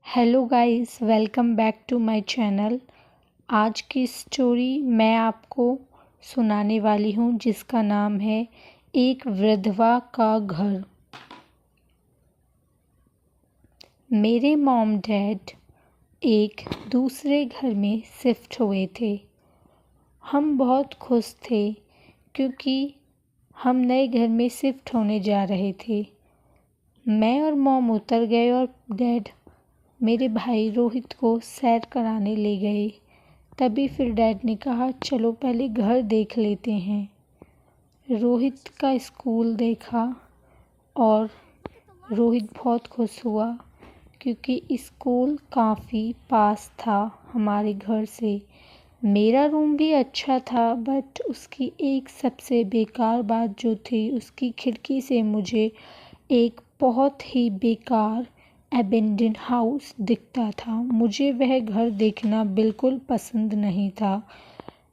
Hello guys, welcome back to my channel. आज की story मैं आपको सुनाने वाली हूँ जिसका नाम है एक विधवा का घर। मेरे मॉम डैड एक दूसरे घर में शिफ्ट हुए थे। हम बहुत खुश थे क्योंकि हम नए घर में शिफ्ट होने जा रहे थे। मैं और मॉम उतर गए और डैड मेरे भाई रोहित को सैर कराने ले गए। तभी फिर डैड ने कहा चलो पहले घर देख लेते हैं। रोहित का स्कूल देखा और रोहित बहुत खुश हुआ क्योंकि स्कूल काफ़ी पास था हमारे घर से। मेरा रूम भी अच्छा था बट उसकी एक सबसे बेकार बात जो थी, उसकी खिड़की से मुझे एक बहुत ही बेकार एबेंडन हाउस दिखता था। मुझे वह घर देखना बिल्कुल पसंद नहीं था।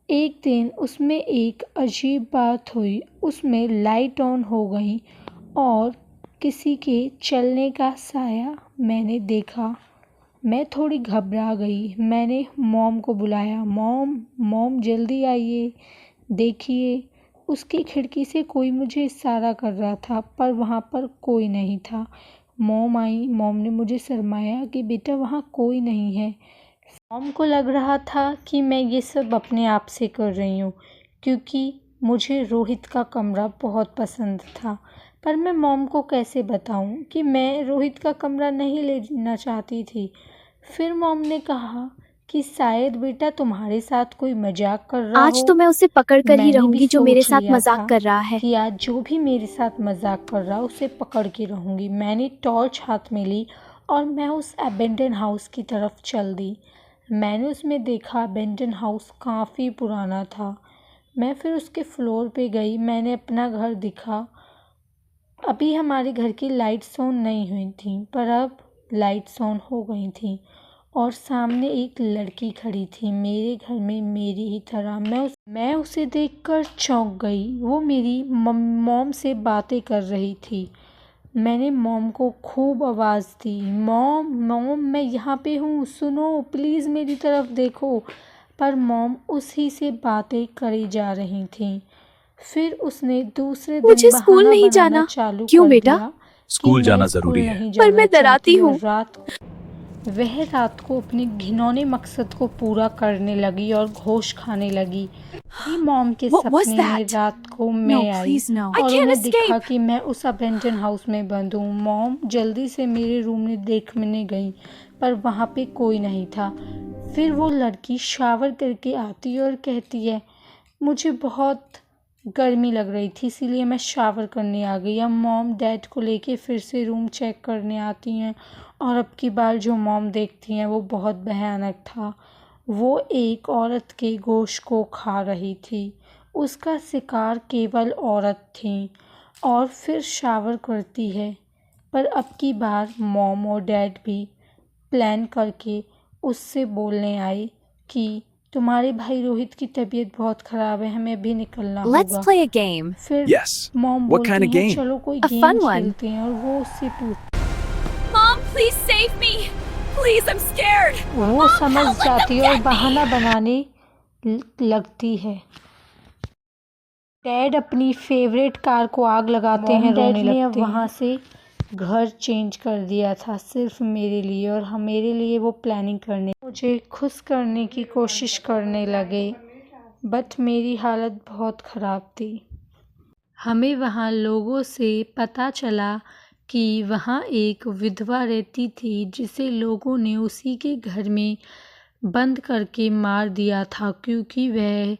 एक दिन उसमें एक अजीब बात हुई। उसमें लाइट ऑन हो गई और किसी के चलने का साया मैंने देखा। मैं थोड़ी घबरा गई। मैंने मॉम को बुलाया, मॉम जल्दी आइए, देखिए। उसकी खिड़की से कोई मुझे इशारा कर रहा था पर वहाँ पर कोई नहीं था। Mom I. मॉम ने मुझे शर्माया कि बेटा वहाँ कोई नहीं है। मॉम को लग रहा था कि मैं ये सब अपने आप से कर रही हूँ क्योंकि मुझे रोहित का कमरा बहुत पसंद था। पर मैं मॉम को कैसे बताऊँ कि मैं रोहित का कमरा नहीं लेना चाहती थी। फिर मॉम ने कहा कि शायद बेटा तुम्हारे साथ कोई मजाक कर रहा आज हो। तो मैं उसे पकड़ कर ही मैंने भी रहूंगी जो मेरे सोच साथ लिया मजाक था कर रहा है। कि आज जो भी मेरे साथ मजाक कर रहा उसे पकड़ के रहूंगी। मैंने टॉर्च हाथ में ली और मैं उस एबेंडन हाउस की तरफ चल दी। मैंने उसमें देखा एबेंडन हाउस काफ़ी पुराना था। मैं फिर उसके फ्लोर पे गई। मैंने अपना घर दिखा। अभी हमारे घर की लाइट्स ऑन नहीं हुई थी पर अब लाइट्स ऑन हो गई थी और सामने एक लड़की खड़ी थी मेरे घर में मेरी ही तरह। मैं उसे देखकर चौंक गई। वो मेरी मॉम से बातें कर रही थी। मैंने मॉम को खूब आवाज़ दी, मॉम मैं यहाँ पे हूँ, सुनो प्लीज़ मेरी तरफ देखो। पर मॉम उसी से बातें करी जा रही थी। फिर उसने दूसरे दिन मुझे स्कूल बहाना नहीं बनाना जाना। चालू क्यों कर बेटा? दिया कि स्कूल मैं जाना स्कूल जरूरी है। नहीं पर जाना मैं डराती चाहती हूँ। और रात को अपने घिनौने मकसद को पूरा करने लगी और घोष खाने लगी। मेरी मॉम के What was सपने में that? रात को No, मैं आई please no. I और can't उन्हें दिखा escape. कि मैं उस अबेंडन हाउस में बंद हूँ। मॉम जल्दी से मेरे रूम में देखने गई पर वहाँ पे कोई नहीं था। फिर वो लड़की शावर करके आती है और कहती है मुझे बहुत गर्मी लग रही थी इसीलिए मैं शावर करने आ गई। अब मॉम डैड को लेके फिर से रूम चेक करने आती हैं और अब की बार जो मॉम देखती हैं वो बहुत भयानक था। वो एक औरत के गोश्त को खा रही थी। उसका शिकार केवल औरत थी और फिर शावर करती है। पर अब की बार मॉम और डैड भी प्लान करके उससे बोलने आए कि तुम्हारे भाई रोहित की तबीयत बहुत ख़राब है, हमें अभी निकलना Let's होगा। play a game. फिर Yes. मॉम What kind बोलती of हैं game? चलो कोई A गेम fun one. खेलते हैं और वो उससे Mom, please save me. Please, I'm scared. वो समझ जाती है और बहाना बनाने लगती है। डैड अपनी फेवरेट कार को आग लगाते हैं, रोने लगते हैं। वहाँ से घर चेंज कर दिया था सिर्फ मेरे लिए और मेरे लिए वो प्लानिंग करने, मुझे खुश करने की कोशिश करने लगे बट मेरी हालत बहुत ख़राब थी। हमें वहाँ लोगों से पता चला कि वहाँ एक विधवा रहती थी जिसे लोगों ने उसी के घर में बंद करके मार दिया था क्योंकि वह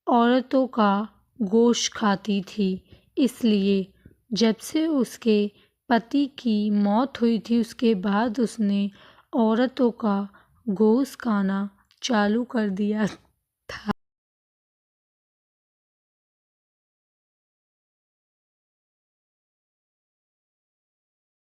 औरतों का गोश्त खाती थी। इसलिए जब से उसके पति की मौत हुई थी उसके बाद उसने औरतों का गोश्त खाना चालू कर दिया।